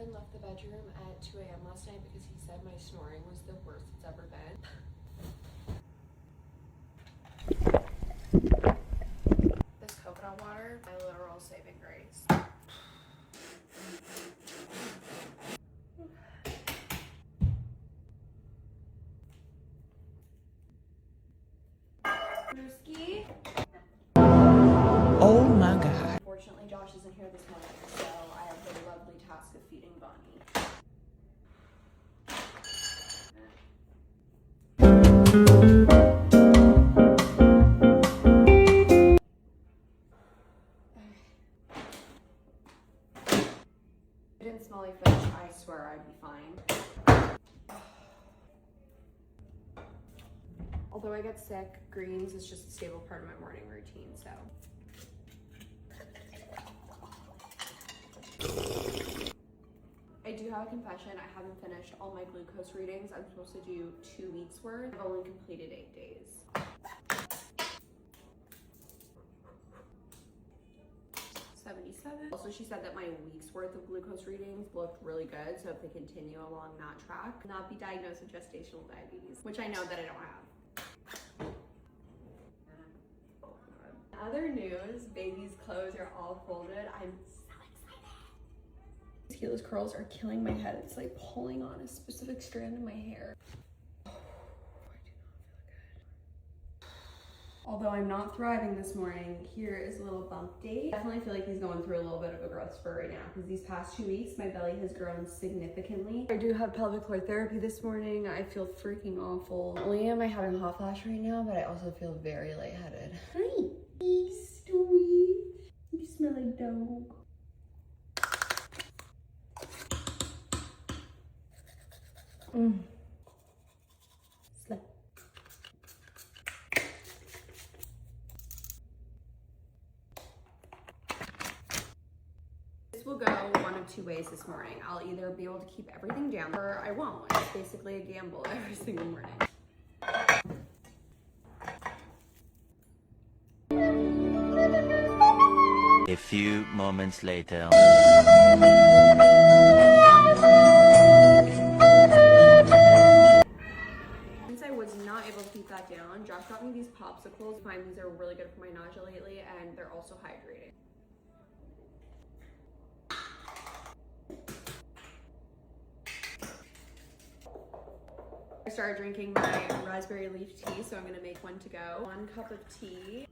husband left the bedroom at 2 a.m. last night because he said my snoring was the worst it's ever been. This coconut water, my literal saving grace. Brewski. Oh my god. Unfortunately, Josh isn't here this morning, so I have the lovely task of feeding Bonnie. If it didn't smell like fish, I swear I'd be fine. Although I get sick, greens is just a stable part of my morning routine, so. I do have a confession. I haven't finished all my glucose readings. I'm supposed to do 2 weeks worth. I've only completed 8 days. Also, she said that my week's worth of glucose readings look really good, so if they continue along that track, I'll not be diagnosed with gestational diabetes, which I know that I don't have. Other news, baby's clothes are all folded. I'm so excited. These curls are killing my head. It's like pulling on a specific strand of my hair. Although I'm not thriving this morning, here is a little bump date. Definitely feel like he's going through a little bit of a growth spurt right now because these past 2 weeks, my belly has grown significantly. I do have pelvic floor therapy this morning. I feel freaking awful. Not only am I having a hot flash right now, but I also feel very lightheaded. Hi, sweet. You smell like dog. Slap. This will go one of 2 ways this morning. I'll either be able to keep everything down or I won't. It's basically a gamble every single morning. A few moments later. Since I was not able to keep that down, Josh got me these popsicles. I find these are really good for my nausea lately, and they're also hydrating. I started drinking my raspberry leaf tea, so I'm gonna make one to go. 1 cup of tea,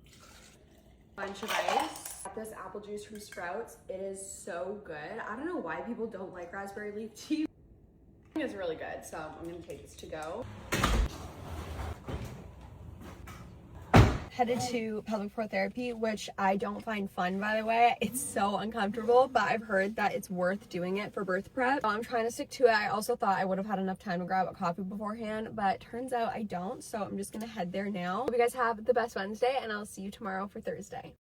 bunch of ice. Got this apple juice from Sprouts. It is so good. I don't know why people don't like raspberry leaf tea. It's really good, so I'm gonna take this to go. Headed to pelvic floor therapy, which I don't find fun, by the way. It's so uncomfortable, but I've heard that it's worth doing it for birth prep. So I'm trying to stick to it. I also thought I would have had enough time to grab a coffee beforehand, but turns out I don't, so I'm just gonna head there now. Hope you guys have the best Wednesday, and I'll see you tomorrow for Thursday.